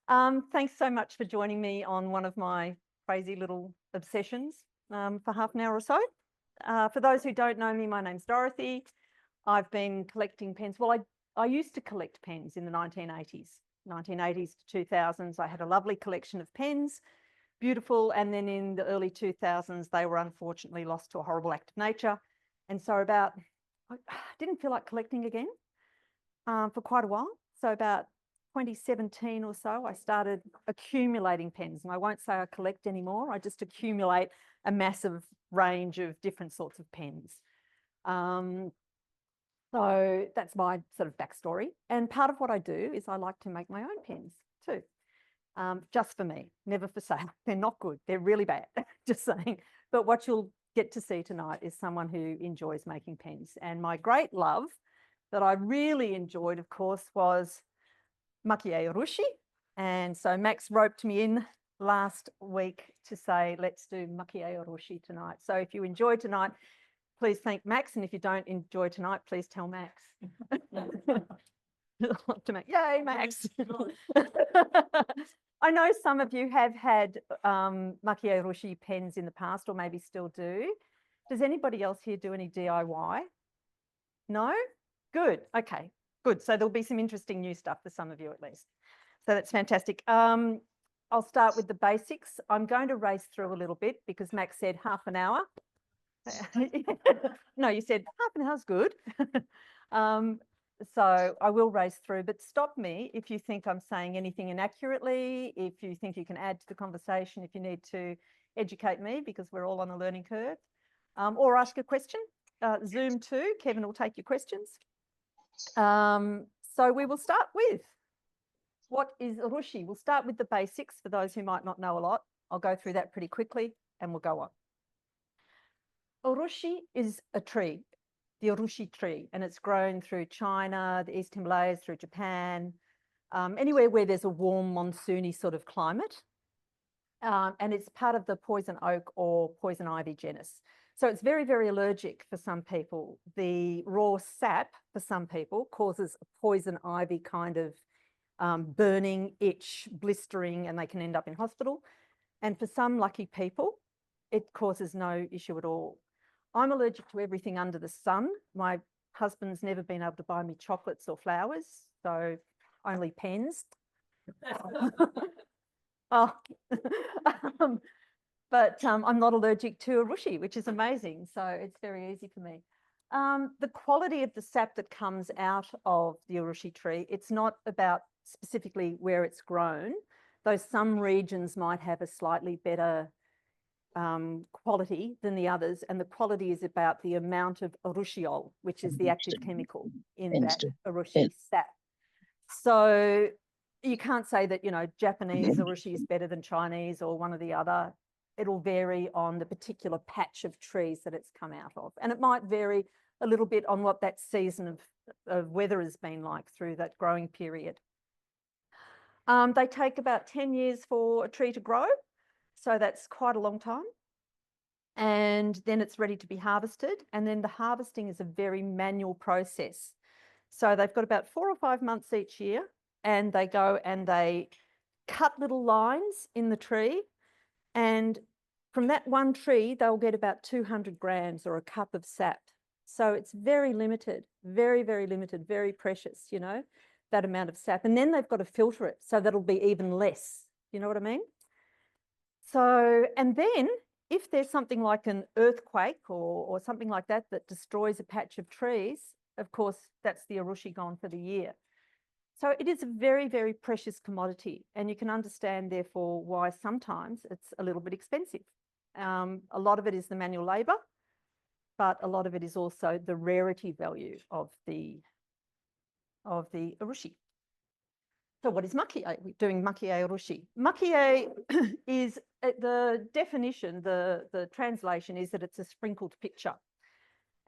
Thanks so much for joining me on one of my crazy little obsessions for half an hour or so. For those who don't know me, my name's Dorothy. I've been collecting pens. Well, I used to collect pens in the 1980s to 2000s. I had a lovely collection of pens, beautiful. And then in the early 2000s, they were unfortunately lost to a horrible act of nature. And so I didn't feel like collecting again for quite a while. So about 2017 or so, I started accumulating pens. And I won't say I collect anymore. I just accumulate a massive range of different sorts of pens. So that's my sort of backstory. And part of what I do is I like to make my own pens too, just for me, never for sale. They're not good. They're really bad, just saying. But what you'll get to see tonight is someone who enjoys making pens. And my great love that I really enjoyed, of course, was Maki-e Urushi. And so Max roped me in last week to say, let's do Maki-e Urushi tonight. So if you enjoy tonight, please thank Max. And if you don't enjoy tonight, please tell Max. Yay, Max. I know some of you have had Maki-e Urushi pens in the past, or maybe still do. Does anybody else here do any DIY? No? Good. Okay, good. So there'll be some interesting new stuff for some of you at least. So that's fantastic. I'll start with the basics. I'm going to race through a little bit because Max said half an hour. No, you said half an hour's good. So I will race through, but stop me if you think I'm saying anything inaccurately, if you think you can add to the conversation, if you need to educate me because we're all on a learning curve, or ask a question. Zoom too, Kevin will take your questions. So we will start with, what is Urushi? We'll start with the basics for those who might not know a lot. I'll go through that pretty quickly and we'll go on. Urushi is a tree, the Urushi tree, and it's grown through China, the East Himalayas, through Japan, anywhere where there's a warm monsoony sort of climate. And it's part of the poison oak or poison ivy genus. So it's very, very allergic for some people. The raw sap for some people causes a poison ivy kind of burning, itch, blistering, and they can end up in hospital. And for some lucky people, it causes no issue at all. I'm allergic to everything under the sun. My husband's never been able to buy me chocolates or flowers, so only pens. Oh, but I'm not allergic to Urushi, which is amazing. So it's very easy for me. The quality of the sap that comes out of the Urushi tree, it's not about specifically where it's grown, though some regions might have a slightly better quality than the others. And the quality is about the amount of urushiol, which is the active chemical in that Urushi sap. So you can't say that, you know, Japanese Urushi is better than Chinese or one or the other. It'll vary on the particular patch of trees that it's come out of. And it might vary a little bit on what that season of weather has been like through that growing period. They take about 10 years for a tree to grow. So that's quite a long time. And then it's ready to be harvested. And then the harvesting is a very manual process. So they've got about 4 or 5 months each year, and they go and they cut little lines in the tree. And from that one tree, they'll get about 200 grams or a cup of sap. So it's very limited, very, very limited, very precious, you know, that amount of sap. And then they've got to filter it, so that'll be even less. You know what I mean? So, and then if there's something like an earthquake or something like that that destroys a patch of trees, of course, that's the Urushi gone for the year. So it is a very, very precious commodity, and you can understand, therefore, why sometimes it's a little bit expensive. A lot of it is the manual labour, but a lot of it is also the rarity value of the Urushi. So what is Maki-e? We're doing Maki-e Urushi. Maki-e is the definition, the translation is that it's a sprinkled picture.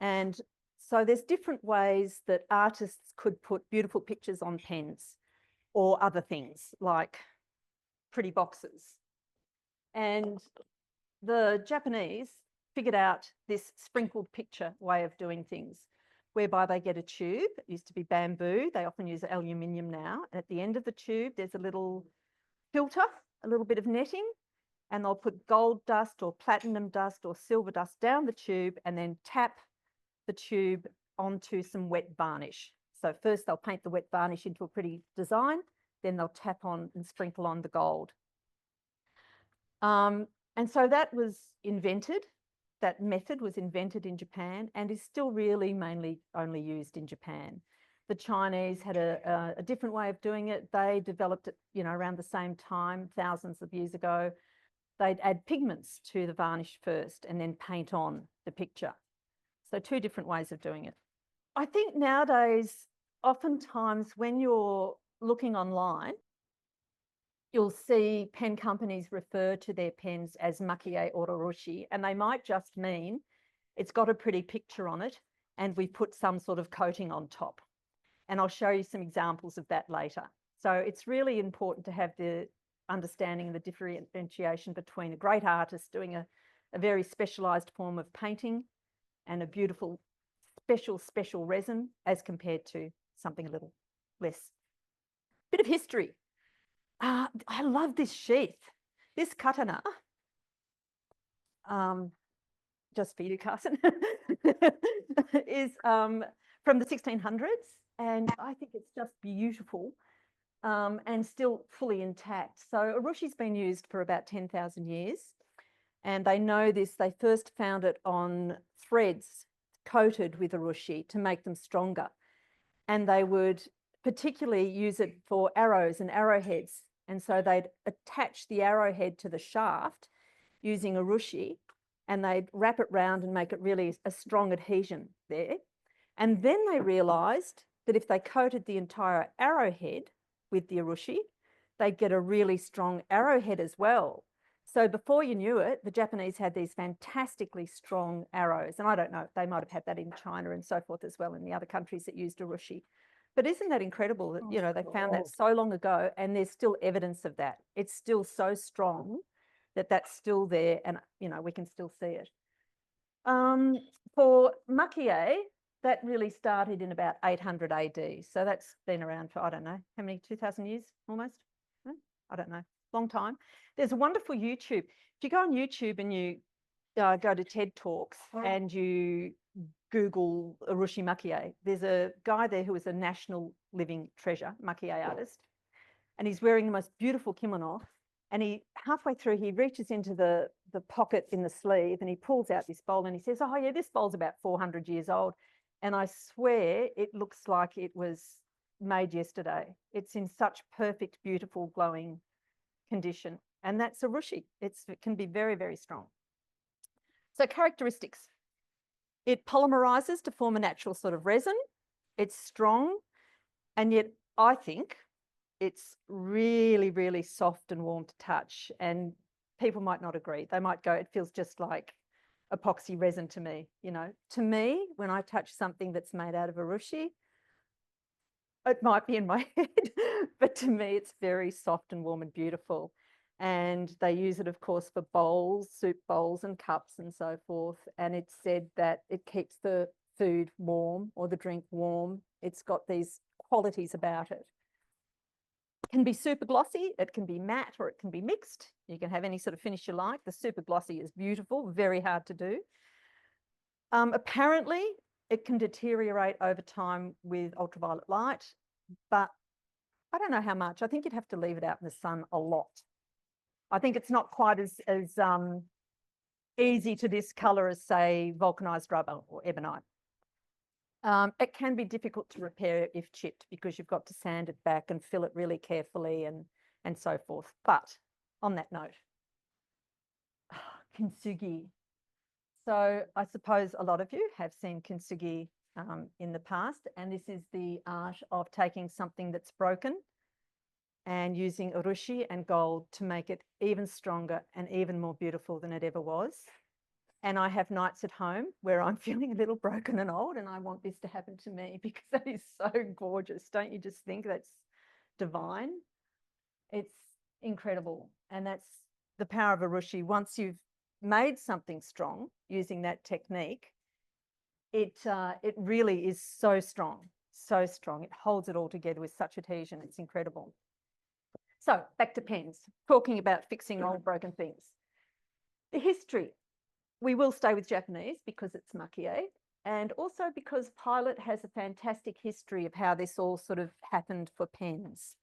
And so there's different ways that artists could put beautiful pictures on pens or other things like pretty boxes. And the Japanese figured out this sprinkled picture way of doing things, whereby they get a tube. It used to be bamboo. They often use aluminium now. And at the end of the tube, there's a little filter a little bit of netting, and they'll put gold dust or platinum dust or silver dust down the tube and then tap the tube onto some wet varnish. So first they'll paint the wet varnish into a pretty design, then they'll tap on and sprinkle on the gold. And so that was invented. That method was invented in Japan and is still really mainly only used in Japan. The Chinese had a different way of doing it. They developed it, around the same time, thousands of years ago. They'd add pigments to the varnish first and then paint on the picture. So two different ways of doing it. I think nowadays, oftentimes when you're looking online, you'll see pen companies refer to their pens as Maki-e or Urushi, and they might just mean it's got a pretty picture on it and we put some sort of coating on top. And I'll show you some examples of that later. So it's really important to have the understanding and the differentiation between a great artist doing a very specialized form of painting and a beautiful, special resin as compared to something a little less. Bit of history. I love this sheath. This katana, just for you, Carson, is from the 1600s. And I think it's just beautiful and still fully intact. So Urushi's been used for about 10,000 years. And they know this, they first found it on threads coated with Urushi to make them stronger. And they would particularly use it for arrows and arrowheads. And so they'd attach the arrowhead to the shaft using Urushi, and they'd wrap it round and make it really a strong adhesion there. And then they realised that if they coated the entire arrowhead with the Urushi, they'd get a really strong arrowhead as well. So before you knew it, the Japanese had these fantastically strong arrows. And I don't know, they might have had that in China and so forth as well in the other countries that used Urushi. But isn't that incredible that, they found that so long ago and there's still evidence of that. It's still so strong that that's still there and, we can still see it. For Maki-e, that really started in about 800 AD. So that's been around for, I don't know, how many, 2,000 years almost? I don't know, long time. There's a wonderful YouTube. If you go on YouTube and you go to TED Talks and you Google Urushi Maki-e, there's a guy there who is a national living treasure, Maki-e artist, and he's wearing the most beautiful kimono. And he, halfway through, he reaches into the pocket in the sleeve and he pulls out this bowl and he says, oh yeah, this bowl's about 400 years old. And I swear it looks like it was made yesterday. It's in such perfect, beautiful, glowing condition. And that's Urushi. It can be very, very strong. So characteristics. It polymerizes to form a natural sort of resin. It's strong. And yet I think it's really, really soft and warm to touch. And people might not agree. They might go, it feels just like epoxy resin to me, To me, when I touch something that's made out of Urushi, it might be in my head, but to me, it's very soft and warm and beautiful. And they use it, of course, for bowls, soup bowls and cups and so forth. And it's said that it keeps the food warm or the drink warm. It's got these qualities about it. It can be super glossy, it can be matte, or it can be mixed. You can have any sort of finish you like. The super glossy is beautiful, very hard to do. Apparently, it can deteriorate over time with ultraviolet light, but I don't know how much. I think you'd have to leave it out in the sun a lot. I think it's not quite as easy to discolour as, say, vulcanised rubber or ebonite. It can be difficult to repair if chipped because you've got to sand it back and fill it really carefully and so forth. But on that note, kintsugi. So I suppose a lot of you have seen kintsugi in the past, and this is the art of taking something that's broken and using Urushi and gold to make it even stronger and even more beautiful than it ever was. And I have nights at home where I'm feeling a little broken and old and I want this to happen to me because that is so gorgeous. Don't you just think that's divine? It's incredible. And that's the power of Urushi. Once you've made something strong using that technique, it really is so strong, so strong. It holds it all together with such adhesion. It's incredible. So back to pens, talking about fixing old broken things. The history, we will stay with Japanese because it's Maki-e, and also because Pilot has a fantastic history of how this all sort of happened for pens.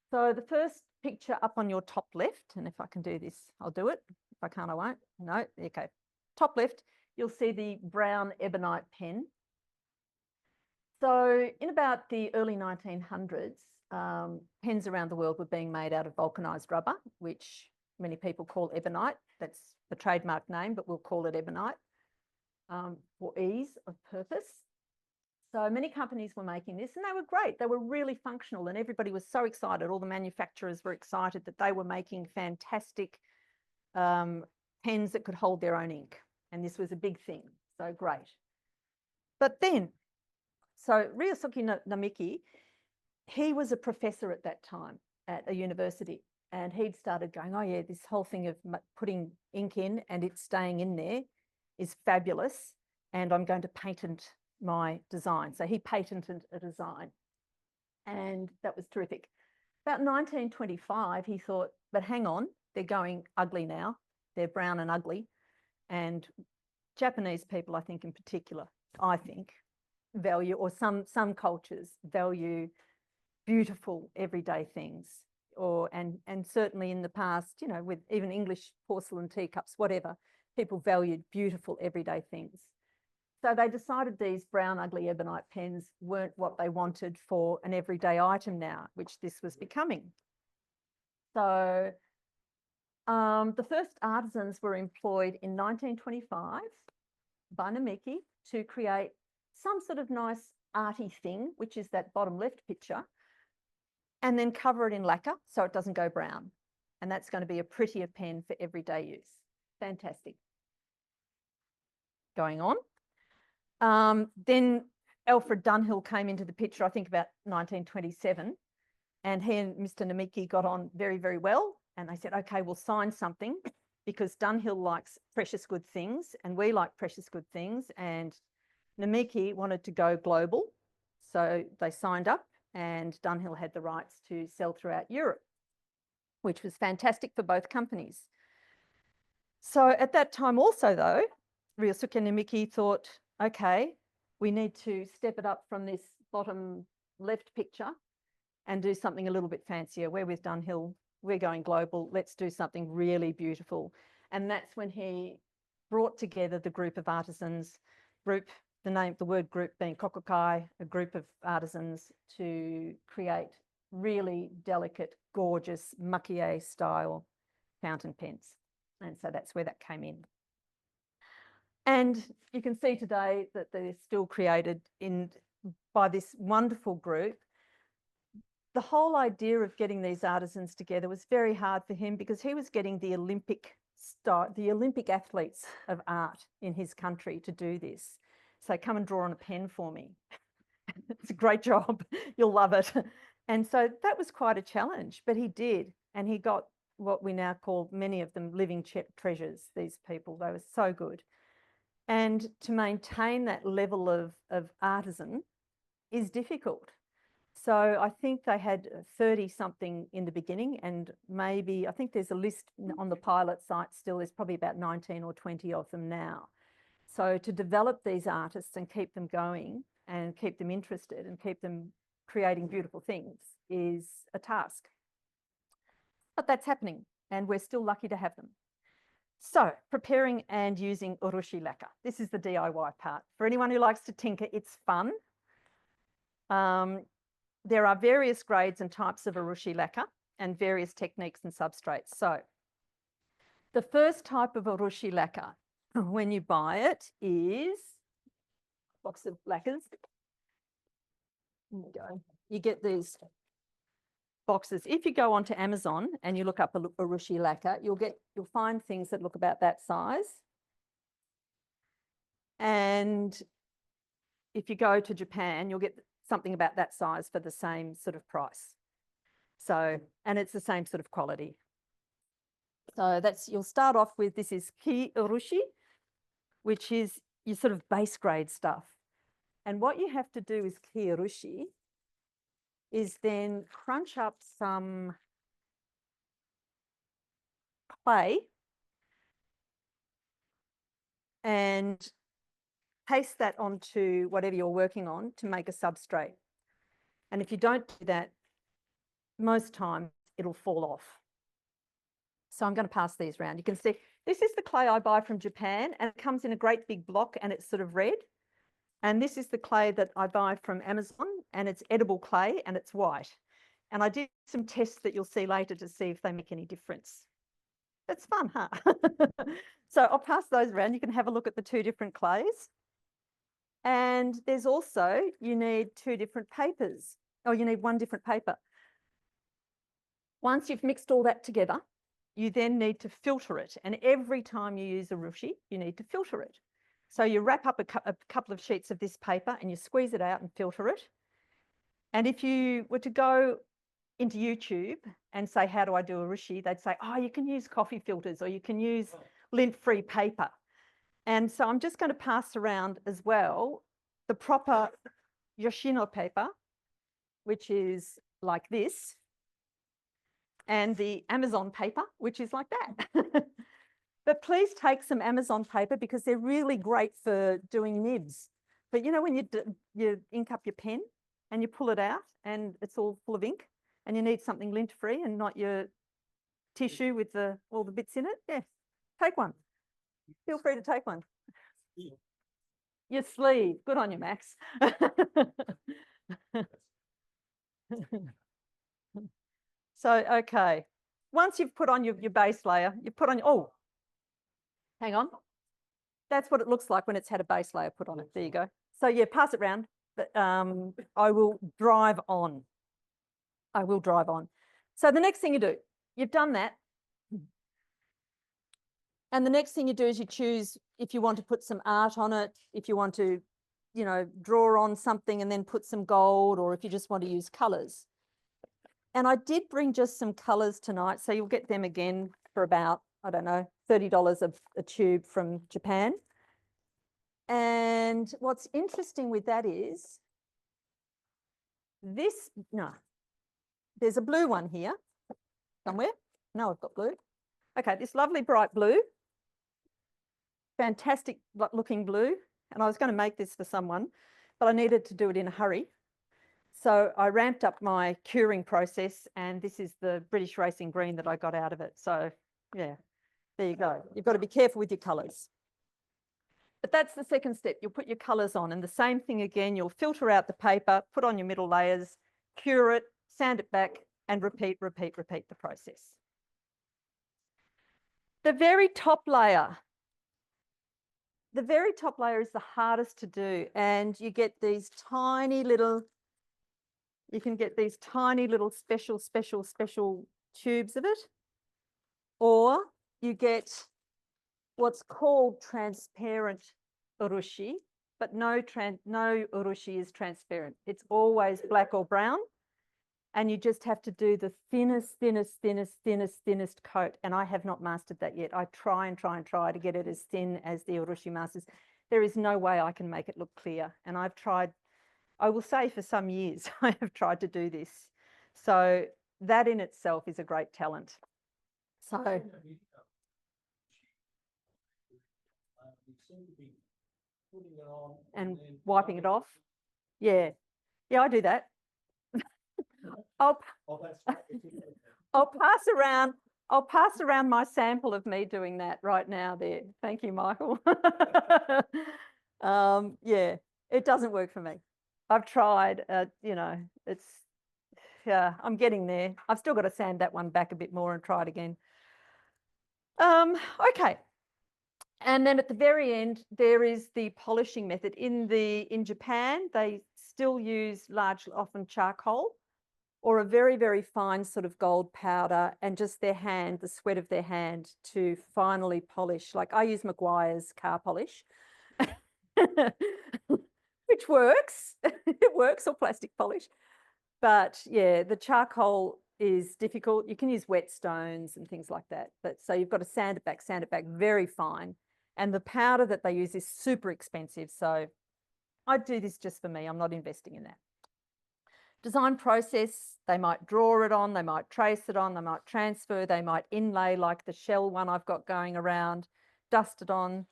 So the first picture up on your top left, and if I can do this, I'll do it. If I can't, I won't. No, okay. Top left, you'll see the brown ebonite pen. So in about the early 1900s, pens around the world were being made out of vulcanized rubber, which many people call ebonite. That's the trademark name, but we'll call it ebonite for ease of purpose. So many companies were making this and they were great. They were really functional and everybody was so excited. All the manufacturers were excited that they were making fantastic pens that could hold their own ink. And this was a big thing. So great. But then, so Ryosuke Namiki, he was a professor at that time at a university and he'd started going, oh yeah, this whole thing of putting ink in and it staying in there is fabulous and I'm going to patent my design. So he patented a design and that was terrific. About 1925, he thought, but hang on, they're going ugly now. They're brown and ugly. And Japanese people, I think in particular, value, or some cultures value beautiful everyday things. And certainly in the past, you know, with even English porcelain teacups, whatever, people valued beautiful everyday things. So they decided these brown, ugly ebonite pens weren't what they wanted for an everyday item now, which this was becoming. So the first artisans were employed in 1925 by Namiki to create some sort of nice arty thing, which is that bottom left picture, and then cover it in lacquer so it doesn't go brown. And that's going to be a prettier pen for everyday use. Fantastic. Going on. Then Alfred Dunhill came into the picture, I think about 1927, and he and Mr. Namiki got on very, very well. And they said, okay, we'll sign something because Dunhill likes precious good things and we like precious good things. And Namiki wanted to go global. So they signed up and Dunhill had the rights to sell throughout Europe, which was fantastic for both companies. So at that time also though, Ryosuke Namiki thought, okay, we need to step it up from this bottom left picture and do something a little bit fancier. We're with Dunhill, we're going global, let's do something really beautiful. And that's when he brought together the group of artisans, the word group being kokokai, a group of artisans to create really delicate, gorgeous Maki-e style fountain pens. And so that's where that came in. And you can see today that they're still created by this wonderful group. The whole idea of getting these artisans together was very hard for him because he was getting the Olympic athletes of art in his country to do this. So come and draw on a pen for me. It's a great job. You'll love it. And so that was quite a challenge, but he did. And he got what we now call, many of them, living treasures, these people. They were so good. And to maintain that level of artisan is difficult. So I think they had 30 something in the beginning, and maybe, I think there's a list on the Pilot site still, there's probably about 19 or 20 of them now. So to develop these artists and keep them going and keep them interested and keep them creating beautiful things is a task. But that's happening and we're still lucky to have them. So preparing and using urushi lacquer. This is the DIY part. For anyone who likes to tinker, it's fun. There are various grades and types of urushi lacquer and various techniques and substrates. So the first type of urushi lacquer, when you buy it, is a box of lacquers. There you go. You get these boxes. If you go onto Amazon and you look up urushi lacquer, you'll find things that look about that size. And if you go to Japan, you'll get something about that size for the same sort of price. So, and it's the same sort of quality. So you'll start off with, this is ki urushi, which is your sort of base grade stuff. And what you have to do with ki urushi is then crunch up some clay and paste that onto whatever you're working on to make a substrate. And if you don't do that, most times it'll fall off. So I'm going to pass these around. You can see this is the clay I buy from Japan, and it comes in a great big block and it's sort of red. And this is the clay that I buy from Amazon, and it's edible clay and it's white. And I did some tests that you'll see later to see if they make any difference. It's fun, huh? So I'll pass those around. You can have a look at the two different clays. And there's also, you need two different papers. Oh, you need one different paper. Once you've mixed all that together, you then need to filter it. And every time you use urushi, you need to filter it. So you wrap up a couple of sheets of this paper and you squeeze it out and filter it. And if you were to go into YouTube and say, how do I do urushi? They'd say, oh, you can use coffee filters or you can use lint-free paper. And so I'm just going to pass around as well the proper Yoshino paper, which is like this, and the Amazon paper, which is like that. But please take some Amazon paper because they're really great for doing nibs. But you know, when you ink up your pen and you pull it out and it's all full of ink and you need something lint-free and not your tissue with all the bits in it, yeah, take one. Feel free to take one. Your sleeve. Good on you, Max. So, okay. Once you've put on your base layer, you put on, oh, hang on. That's what it looks like when it's had a base layer put on it. There you go. So yeah, pass it round. But I will drive on. I will drive on. So the next thing you do, you've done that. And the next thing you do is you choose if you want to put some art on it, if you want to, you know, draw on something and then put some gold, or if you just want to use colours. And I did bring just some colours tonight, so you'll get them again for about, I don't know, $30 a tube from Japan. And what's interesting with that is this, no, there's a blue one here somewhere. No, I've got blue. Okay, this lovely bright blue. Fantastic looking blue. And I was going to make this for someone, but I needed to do it in a hurry. So I ramped up my curing process, and this is the British Racing Green that I got out of it. So yeah, there you go. You've got to be careful with your colours. But that's the second step. You'll put your colours on, and the same thing again, you'll filter out the paper, put on your middle layers, cure it, sand it back, and repeat the process. The very top layer is the hardest to do, and you get these tiny little, you can get these tiny little special tubes of it, or you get what's called transparent urushi, but no urushi is transparent. It's always black or brown, and you just have to do the thinnest coat, and I have not mastered that yet. I try to get it as thin as the urushi masters. There is no way I can make it look clear, and I've tried, I will say for some years, I have tried to do this. So that in itself is a great talent. So and wiping it off. Yeah, I do that. I'll pass around my sample of me doing that right now there. Thank you, Michael. Yeah, it doesn't work for me. I've tried, you know, it's, yeah, I'm getting there. I've still got to sand that one back a bit more and try it again. Okay. And then at the very end, there is the polishing method. In Japan, they still use often charcoal, or a very fine sort of gold powder, and just their hand, the sweat of their hand, to finally polish. Like I use Maguire's car polish, which works. It works, or plastic polish. But yeah, the charcoal is difficult. You can use whetstones and things like that. But so you've got to sand it back very fine. And the powder that they use is super expensive. So I do this just for me. I'm not investing in that. Design process, they might draw it on, they might trace it on, they might transfer, they might inlay like the shell one I've got going around, dust it on.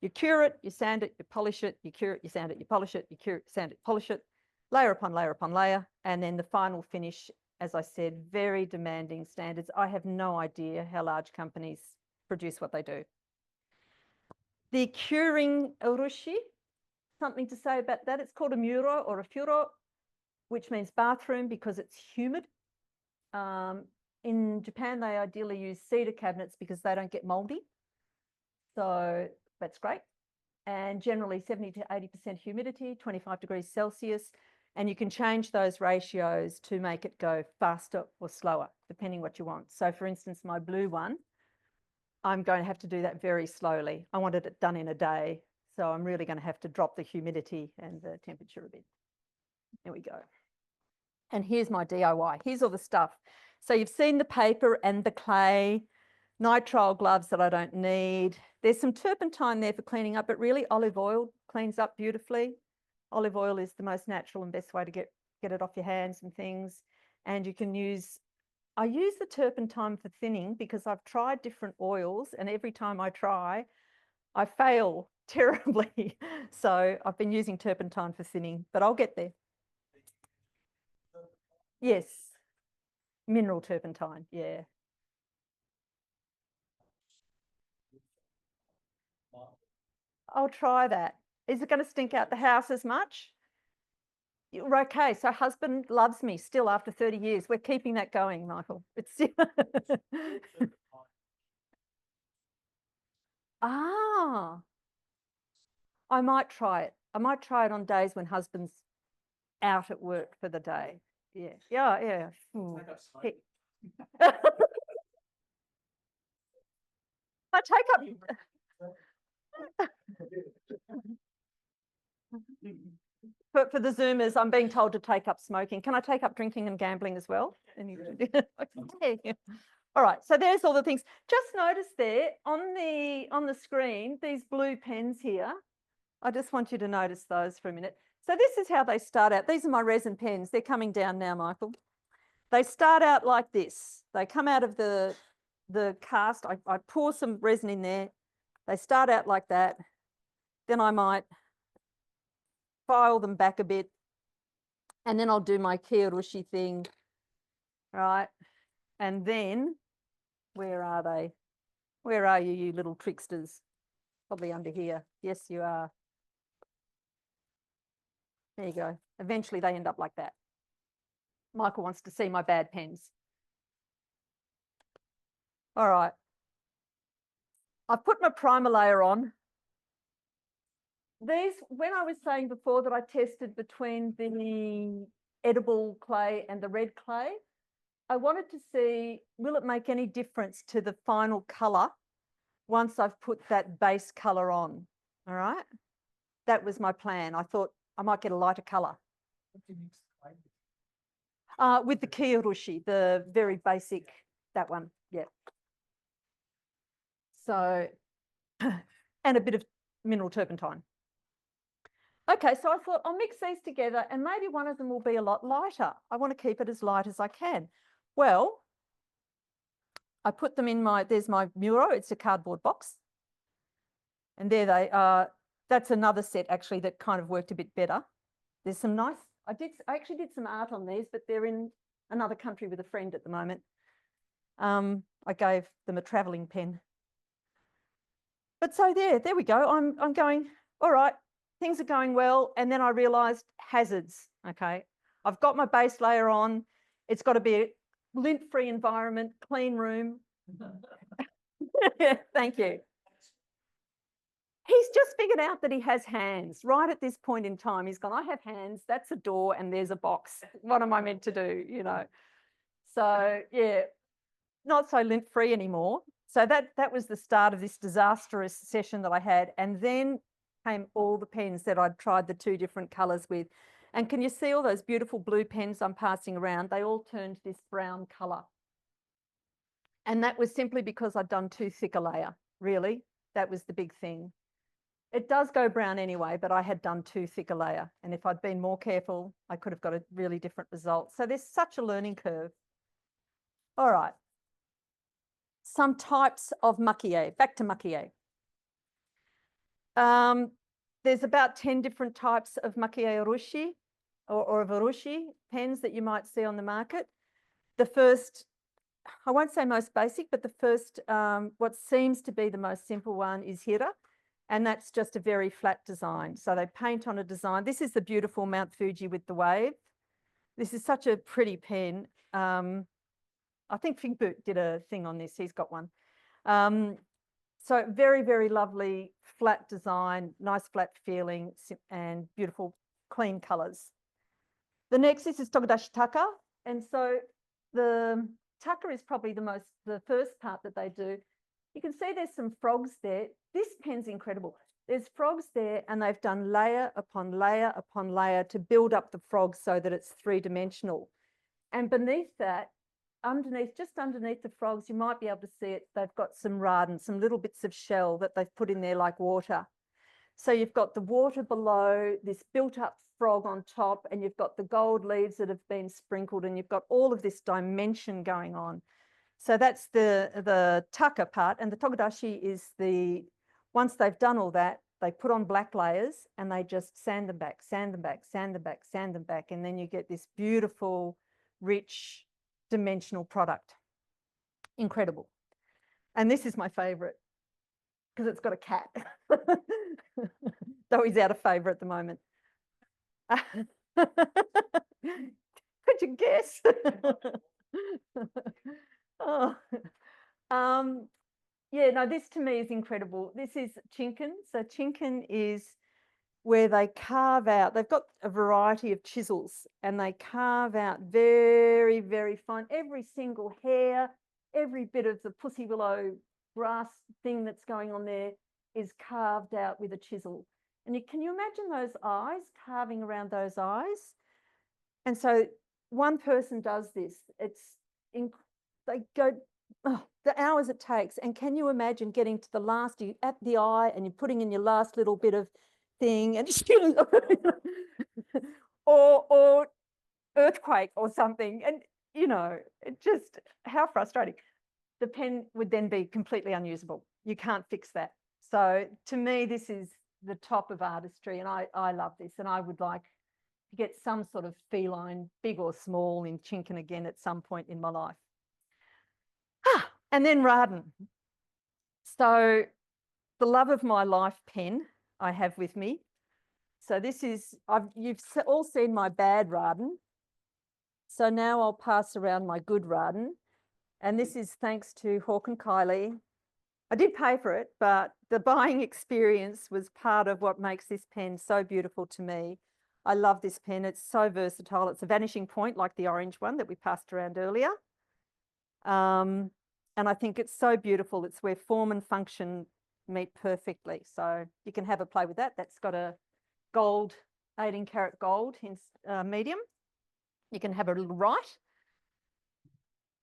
You cure it, you sand it, you polish it, you cure it, you sand it, you polish it, you cure it, sand it, polish it, layer upon layer upon layer. And then the final finish, as I said, very demanding standards. I have no idea how large companies produce what they do. The curing urushi, something to say about that. It's called a muro or a furo, which means bathroom because it's humid. In Japan, they ideally use cedar cabinets because they don't get moldy. So that's great. And generally 70 to 80% humidity, 25 degrees Celsius. And you can change those ratios to make it go faster or slower, depending what you want. So for instance, my blue one, I'm going to have to do that very slowly. I wanted it done in a day. So I'm really going to have to drop the humidity and the temperature a bit. There we go. And here's my DIY. Here's all the stuff. So you've seen the paper and the clay, nitrile gloves that I don't need. There's some turpentine there for cleaning up, but really olive oil cleans up beautifully. Olive oil is the most natural and best way to get it off your hands and things. And you can use, I use the turpentine for thinning because I've tried different oils and every time I try, I fail terribly. So I've been using turpentine for thinning, but I'll get there. Yes, mineral turpentine, yeah. I'll try that. Is it going to stink out the house as much? Okay, so husband loves me still after 30 years. We're keeping that going, Michael. It's ah, I might try it. I might try it on days when husband's out at work for the day. Yeah, yeah, yeah. I take up for the Zoomers, I'm being told to take up smoking. Can I take up drinking and gambling as well? Okay. All right, so there's all the things. Just notice there on the screen, these blue pens here. I just want you to notice those for a minute. So this is how they start out. These are my resin pens. They're coming down now, Michael. They start out like this. They come out of the cast. I pour some resin in there. They start out like that. Then I might file them back a bit. And then I'll do my Kiyorushi thing, right? And then, where are they? Where are you, you little tricksters? Probably under here. Yes, you are. There you go. Eventually they end up like that. Michael wants to see my bad pens. All right. I've put my primer layer on. These, when I was saying before that I tested between the edible clay and the red clay, I wanted to see, will it make any difference to the final colour once I've put that base colour on, all right? That was my plan. I thought I might get a lighter colour. With the Kiyorushi, the very basic, that one, yeah. So, and a bit of mineral turpentine. Okay, so I thought I'll mix these together and maybe one of them will be a lot lighter. I want to keep it as light as I can. Well, I put them in there's my muro, it's a cardboard box. And there they are. That's another set actually that kind of worked a bit better. There's some nice, I actually did some art on these, but they're in another country with a friend at the moment. I gave them a traveling pen. But so there we go. I'm going, all right, things are going well. And then I realized hazards, okay? I've got my base layer on. It's got to be a lint-free environment, clean room. Thank you. He's just figured out that he has hands right at this point in time. He's gone, I have hands, that's a door and there's a box. What am I meant to do, you know? So yeah, not so lint-free anymore. So that was the start of this disastrous session that I had. And then came all the pens that I'd tried the two different colours with. And can you see all those beautiful blue pens I'm passing around? They all turned this brown colour. And that was simply because I'd done too thick a layer, really. That was the big thing. It does go brown anyway, but I had done too thick a layer. And if I'd been more careful, I could have got a really different result. So there's such a learning curve. All right. Some types of Maki-e. Back to Maki-e. There's about 10 different types of Maki-e Urushi or of Urushi pens that you might see on the market. The first, I won't say most basic, but the first, what seems to be the most simple one is Hira. And that's just a very flat design. So they paint on a design. This is the beautiful Mount Fuji with the wave. This is such a pretty pen. I think Fig Boot did a thing on this. He's got one. So very, very lovely flat design, nice flat feeling, and beautiful clean colours. The next is Tokudashi Taka. And so the Taka is probably the first part that they do. You can see there's some frogs there. This pen's incredible. There's frogs there and they've done layer upon layer upon layer to build up the frogs so that it's three-dimensional. And beneath that, just underneath the frogs, you might be able to see it. They've got some radon, some little bits of shell that they've put in there like water. So you've got the water below, this built up frog on top, and you've got the gold leaves that have been sprinkled, and you've got all of this dimension going on. So that's the Taka part, and the Tokudashi is once they've done all that, they put on black layers and they just sand them back, sand them back, sand them back, sand them back, and then you get this beautiful, rich, dimensional product. Incredible. And this is my favorite because it's got a cat. Though he's out of favor at the moment. Could you guess? Oh. Yeah, no, this to me is incredible. This is Chinken. So Chinken is where they carve out, they've got a variety of chisels and they carve out very, very fine, every single hair, every bit of the pussy willow grass thing that's going on there is carved out with a chisel. And can you imagine those eyes, carving around those eyes? And so one person does this. They go, the hours it takes. And can you imagine getting to the last, at the eye and you're putting in your last little bit of thing and or earthquake or something. And, it just, how frustrating. The pen would then be completely unusable. You can't fix that. So to me, this is the top of artistry, and I love this, and I would like to get some sort of feline, big or small, in Chinken again at some point in my life. And then Raden. So the love of my life pen I have with me. So this is, you've all seen my bad Raden. So now I'll pass around my good Raden. And this is thanks to Hawk and Kylie. I did pay for it, but the buying experience was part of what makes this pen so beautiful to me. I love this pen. It's so versatile. It's a vanishing point like the orange one that we passed around earlier. And I think it's so beautiful. It's where form and function meet perfectly. So you can have a play with that. That's got a gold, 18 karat gold in medium. You can have a little write.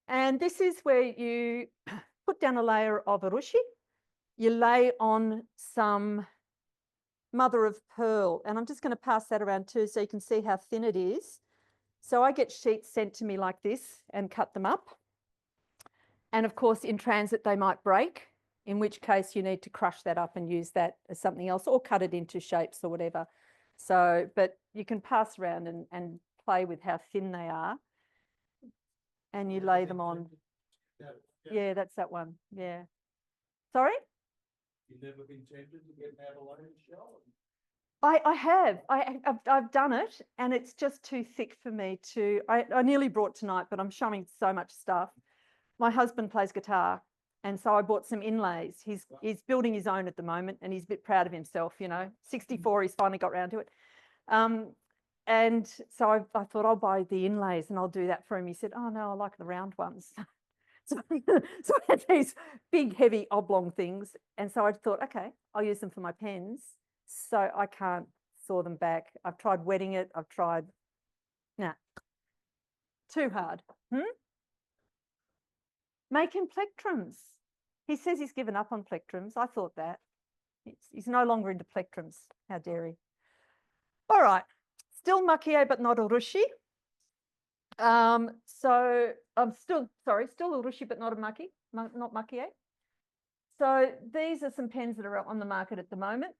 And this is where you put down a layer of urushi. You lay on some mother of pearl. And I'm just going to pass that around too so you can see how thin it is. So I get sheets sent to me like this and cut them up. And of course, in transit, they might break, in which case you need to crush that up and use that as something else or cut it into shapes or whatever. So, but you can pass around and play with how thin they are. And you lay them on. Yeah, that's that one. Yeah. Sorry? You've never been tempted to get an abalone shell? I have. I've done it, and it's just too thick for me to. I nearly brought tonight, but I'm showing so much stuff. My husband plays guitar, and so I bought some inlays. He's building his own at the moment, and he's a bit proud of himself. 64, he's finally got round to it. And so I thought I'll buy the inlays and I'll do that for him. He said, "Oh no, I like the round ones." So I had these big, heavy, oblong things. And so I thought, okay, I'll use them for my pens. So I can't saw them back. I've tried wetting it. I've tried, nah, too hard. Making plectrums. He says he's given up on plectrums. I thought that. He's no longer into plectrums. How dare he? All right, still Maki-e, but not Urushi. So I'm still Urushi, but not a not Maki-e. So these are some pens that are on the market at the moment.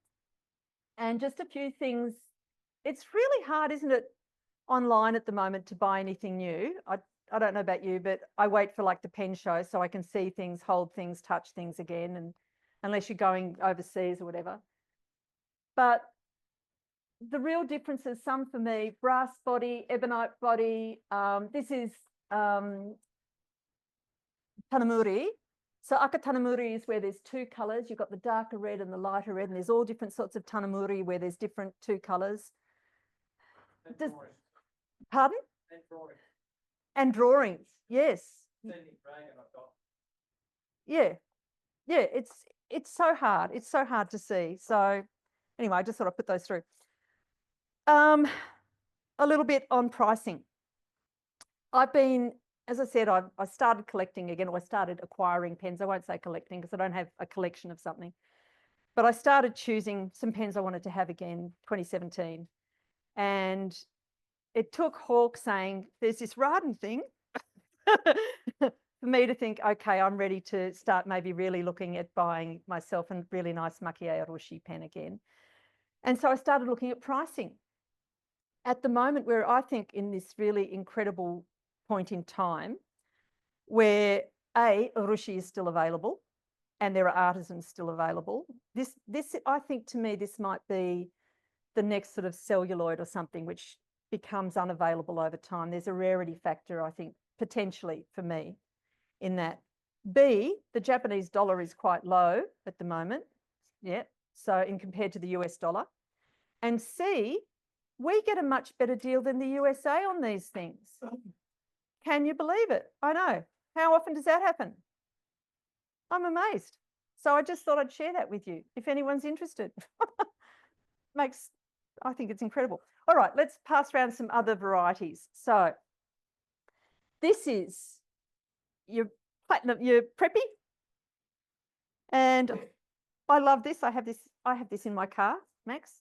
And just a few things. It's really hard, isn't it, online at the moment to buy anything new. I don't know about you, but I wait for like the pen show so I can see things, hold things, touch things again, and unless you're going overseas or whatever. But the real differences, some for me, brass body, ebonite body. This is tanamuri. So aka tanamuri is where there's two colours. You've got the darker red and the lighter red, and there's all different sorts of tanamuri where there's different two colours. Pardon? And drawings. And drawings, yes. Yeah, yeah, it's so hard. It's so hard to see. So anyway, I just thought I'd put those through. A little bit on pricing. I've been, as I said, I started collecting again, or I started acquiring pens. I won't say collecting because I don't have a collection of something. But I started choosing some pens I wanted to have again, 2017. And it took Hawke saying, there's this Raden thing, for me to think, okay, I'm ready to start maybe really looking at buying myself a really nice Maki-e Urushi pen again. And so I started looking at pricing. At the moment, where I think in this really incredible point in time, where Urushi is still available and there are artisans still available, this I think to me, this might be the next sort of celluloid or something which becomes unavailable over time. There's a rarity factor, I think, potentially for me in that. B, the Japanese dollar is quite low at the moment. Yeah, so in compared to the US dollar. And C, we get a much better deal than the USA on these things. Can you believe it? I know. How often does that happen? I'm amazed. So I just thought I'd share that with you if anyone's interested. I think it's incredible. All right, let's pass around some other varieties. So this is your platinum, your preppy. And I love this. I have this in my car, Max.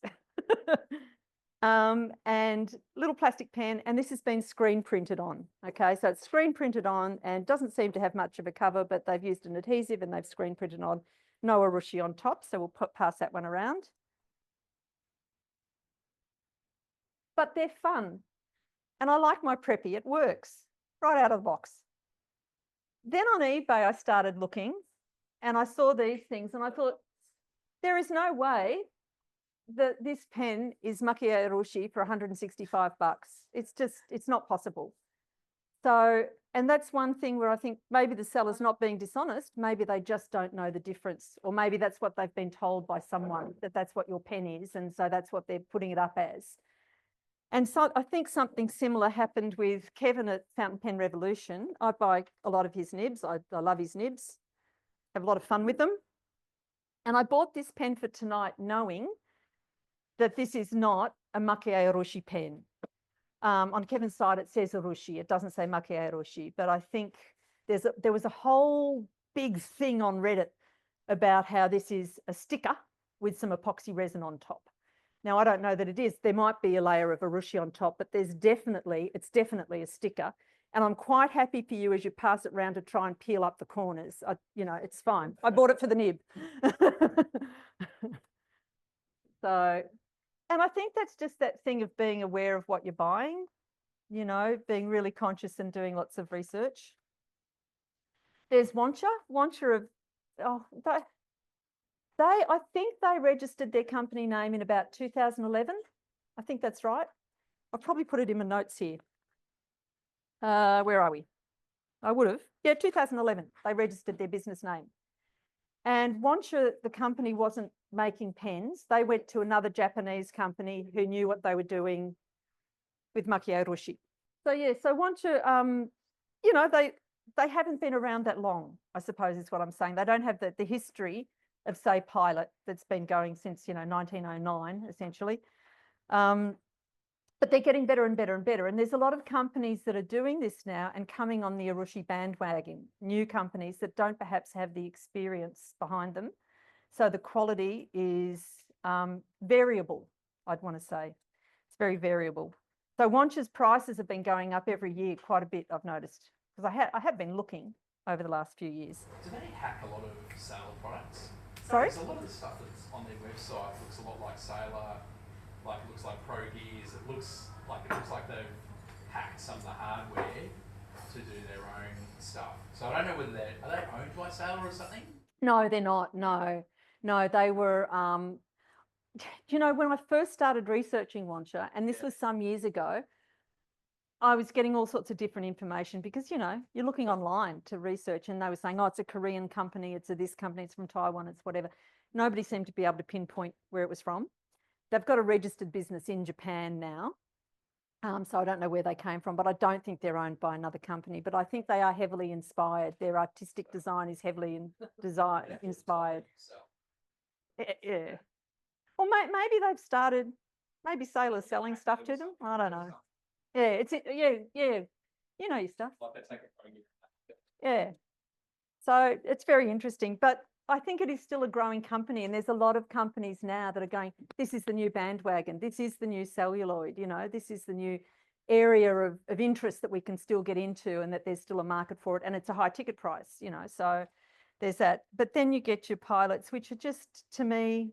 And little plastic pen, and this has been screen printed on. Okay, so it's screen printed on and doesn't seem to have much of a cover, but they've used an adhesive and they've screen printed on. No Urushi on top, so we'll pass that one around. But they're fun. And I like my preppy, it works right out of the box. Then on eBay, I started looking and I saw these things and I thought, there is no way that this pen is Maki-e Urushi for 165 bucks. It's not possible. So, and that's one thing where I think maybe the seller's not being dishonest, maybe they just don't know the difference, or maybe that's what they've been told by someone, that that's what your pen is, and so that's what they're putting it up as. And so I think something similar happened with Kevin at Fountain Pen Revolution. I buy a lot of his nibs. I love his nibs, have a lot of fun with them. And I bought this pen for tonight knowing that this is not a Maki-e Urushi pen. On Kevin's side, it says Urushi. It doesn't say Maki-e Urushi, but I think there was a whole big thing on Reddit about how this is a sticker with some epoxy resin on top. Now, I don't know that it is. There might be a layer of Urushi on top, but it's definitely a sticker. And I'm quite happy for you as you pass it around to try and peel up the corners. It's fine. I bought it for the nib. So, and I think that's just that thing of being aware of what you're buying, being really conscious and doing lots of research. There's Wancha I think they registered their company name in about 2011. I think that's right. I'll probably put it in my notes here. Where are we? I would have. Yeah, 2011. They registered their business name. And Wancha, the company, wasn't making pens. They went to another Japanese company who knew what they were doing with Maki-e Urushi. So yeah, so Wancha, they haven't been around that long, I suppose is what I'm saying. They don't have the history of, say, Pilot that's been going since, 1909, essentially. But they're getting better and better and better. And there's a lot of companies that are doing this now and coming on the Urushi bandwagon, new companies that don't perhaps have the experience behind them. So the quality is variable, I'd want to say. It's very variable. So Wanch's prices have been going up every year quite a bit, I've noticed, because I have been looking over the last few years. Do they hack a lot of Sailor products? Sorry? Because a lot of the stuff that's on their website looks a lot like Sailor, like it looks like Pro Gears. It looks like they've hacked some of the hardware to do their own stuff. So I don't know whether are they owned by Sailor or something? No, they're not. No, they were. You know, when I first started researching Wancha, and this was some years ago, I was getting all sorts of different information because, you know, you're looking online to research and they were saying, oh, it's a Korean company, it's a this company, it's from Taiwan, it's whatever. Nobody seemed to be able to pinpoint where it was from. They've got a registered business in Japan now. So I don't know where they came from, but I don't think they're owned by another company. But I think they are heavily inspired. Their artistic design is heavily inspired. Yeah. Or maybe they've started, maybe Sailor's selling stuff to them. I don't know. Yeah, yeah. You know your stuff. Yeah. So it's very interesting, but I think it is still a growing company, and there's a lot of companies now that are going, this is the new bandwagon, this is the new celluloid, you know, this is the new area of interest that we can still get into and that there's still a market for it, and it's a high ticket price, you know, so there's that. But then you get your pilots, which are just, to me,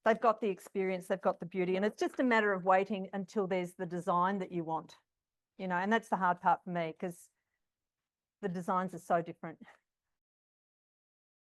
they've got the experience, they've got the beauty, and it's just a matter of waiting until there's the design that you want, you know, and that's the hard part for me because the designs are so different.